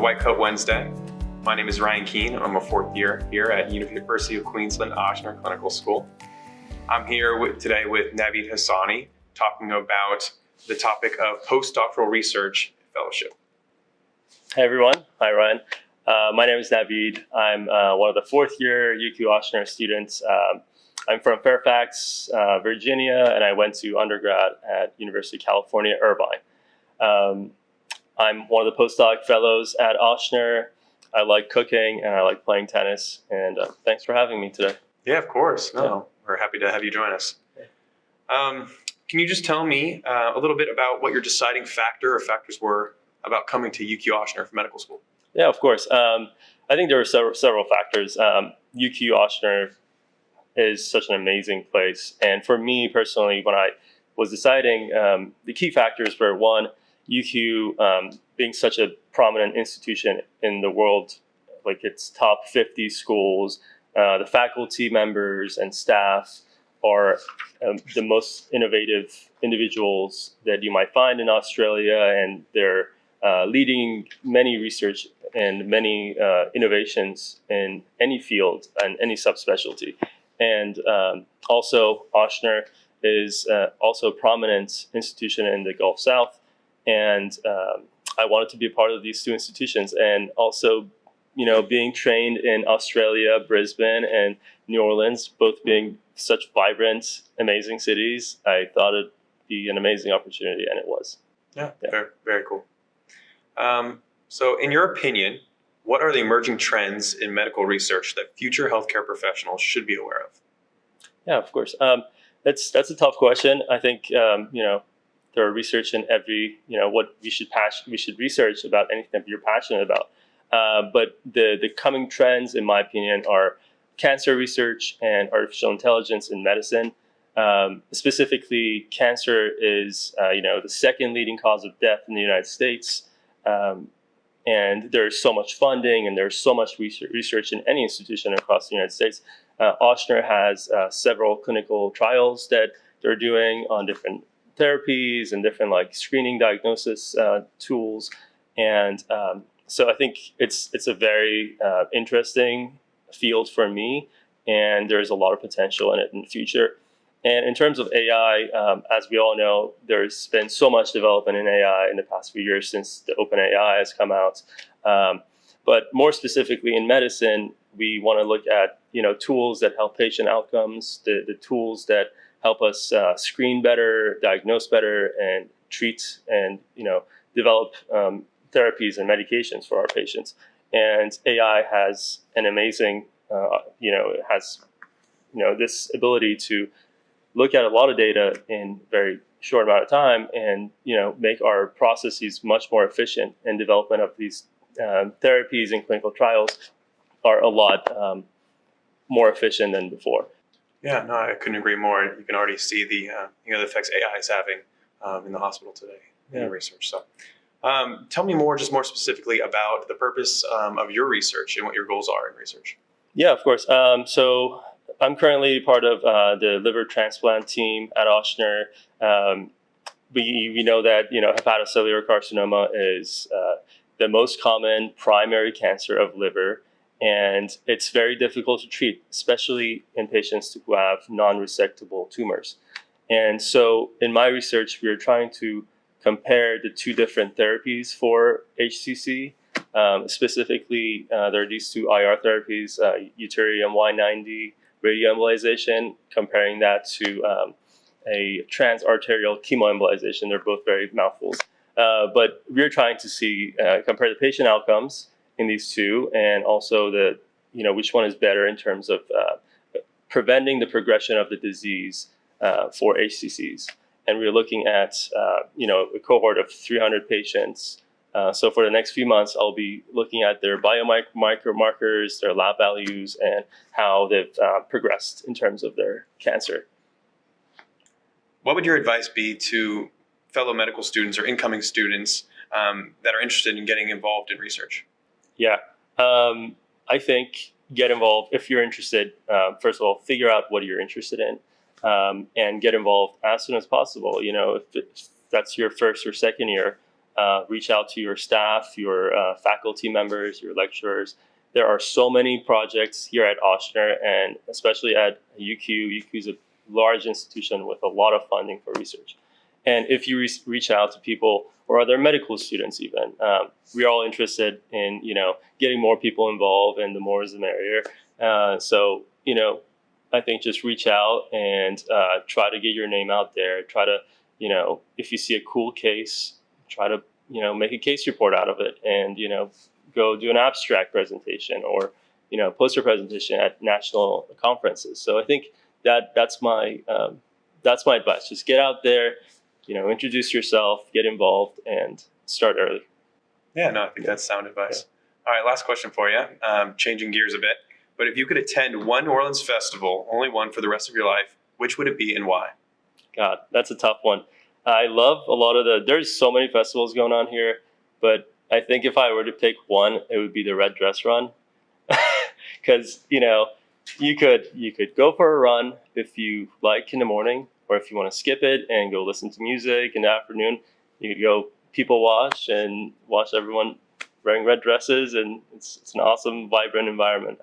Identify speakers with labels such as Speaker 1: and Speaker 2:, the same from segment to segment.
Speaker 1: White Coat Wednesday. My name is Ryan Keane. I'm a fourth year here at University of Queensland Ochsner Clinical School. I'm here today with Navid Hasani talking about the topic of postdoctoral research fellowship.
Speaker 2: Hey everyone, hi Ryan. My name is Navid. I'm one of the fourth year UQ-Ochsner students. I'm from Fairfax, Virginia, and I went to undergrad at University of California, Irvine. I'm one of the postdoc fellows at Ochsner. I like cooking and I like playing tennis, and thanks for having me today.
Speaker 1: Yeah, of course. We're happy to have you join us. Can you just tell me a little bit about what your deciding factor or factors were about coming to UQ-Ochsner for medical school?
Speaker 2: Yeah, of course. I think there were several factors. UQ-Ochsner is such an amazing place. And for me personally, when I was deciding, the key factors were, one, UQ being such a prominent institution in the world, like its top 50 schools, the faculty members and staff are the most innovative individuals that you might find in Australia, and they're leading many research and many innovations in any field and any subspecialty. And also, Ochsner is also a prominent institution in the Gulf South, and I wanted to be a part of these two institutions. And also, being trained in Australia, Brisbane, and New Orleans, both being such vibrant, amazing cities, I thought it'd be an amazing opportunity, and it was.
Speaker 1: Yeah. Very, very cool. So in your opinion, what are the emerging trends in medical research that future healthcare professionals should be aware of? Yeah,
Speaker 2: of course. That's a tough question. I think there are research in every what we should research about anything that you're passionate about. But the coming trends, in my opinion, are cancer research and artificial intelligence in medicine. Specifically, cancer is the second leading cause of death in the United States. And there's so much funding and there's so much research in any institution across the United States. Ochsner has several clinical trials that they're doing on different therapies and different screening diagnosis tools. And so I think it's a very interesting field for me, and there's a lot of potential in it in the future. And in terms of AI, as we all know, there's been so much development in AI in the past few years since the OpenAI has come out. But more specifically in medicine, we want to look at tools that help patient outcomes, the tools that help us screen better, diagnose better, and treat and develop therapies and medications for our patients. And AI has an amazing, it has this ability to look at a lot of data in very short amount of time, and make our processes much more efficient. And development of these therapies and clinical trials are a lot more efficient than before.
Speaker 1: Yeah, no, I couldn't agree more. You can already see the the effects AI is having in the hospital today in the research. So, tell me more specifically about the purpose of your research and what your goals are in research.
Speaker 2: Yeah, of course. So I'm currently part of the liver transplant team at Ochsner. We know that hepatocellular carcinoma is the most common primary cancer of liver, and it's very difficult to treat, especially in patients who have non-resectable tumors. And so in my research, we are trying to compare the two different therapies for HCC. Specifically, there are these two IR therapies, deuterium Y90 radioembolization, comparing that to a transarterial chemoembolization. They're both very mouthfuls. But we're trying to compare the patient outcomes in these two, and also which one is better in terms of preventing the progression of the disease for HCCs. And we're looking at a cohort of 300 patients. So for the next few months, I'll be looking at their biomarkers, their lab values, and how they've progressed in terms of their cancer.
Speaker 1: What would your advice be to fellow medical students or incoming students that are interested in getting involved in research?
Speaker 2: Yeah, I think get involved if you're interested. First of all, figure out what you're interested in, and get involved as soon as possible. If that's your first or second year, reach out to your staff, your faculty members, your lecturers. There are so many projects here at Ochsner, and especially at UQ. UQ is a large institution with a lot of funding for research. And if you reach out to people or other medical students even, we're all interested in, getting more people involved, and the more is the merrier. So, I think just reach out and try to get your name out there. Try to, if you see a cool case, try to, make a case report out of it, and, go do an abstract presentation or, poster presentation at national conferences. So I think that's my advice. Just get out there, introduce yourself, get involved, and start early.
Speaker 1: Yeah, no, I think that's sound advice. Yeah. All right, last question for you. Changing gears a bit, but if you could attend one New Orleans festival, only one for the rest of your life, which would it be and why?
Speaker 2: God, that's a tough one. I love a lot of there's so many festivals going on here, but I think if I were to pick one, it would be the Red Dress Run. Because, you could go for a run if you like in the morning, or if you want to skip it and go listen to music in the afternoon, you could go people watch and watch everyone wearing red dresses, and it's an awesome, vibrant environment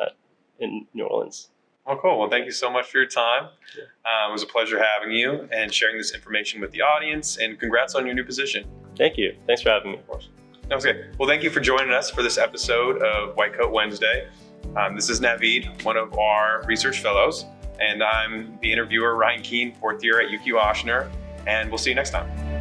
Speaker 2: in New Orleans.
Speaker 1: Well, cool. Well, thank you so much for your time. Yeah. It was a pleasure having you and sharing this information with the audience, and congrats on your new position.
Speaker 2: Thank you. Thanks for having me.
Speaker 1: Of course. That was good. Well, thank you for joining us for this episode of White Coat Wednesday. This is Navid, one of our research fellows, and I'm the interviewer, Ryan Keane, fourth year at UQ-Ochsner, and we'll see you next time.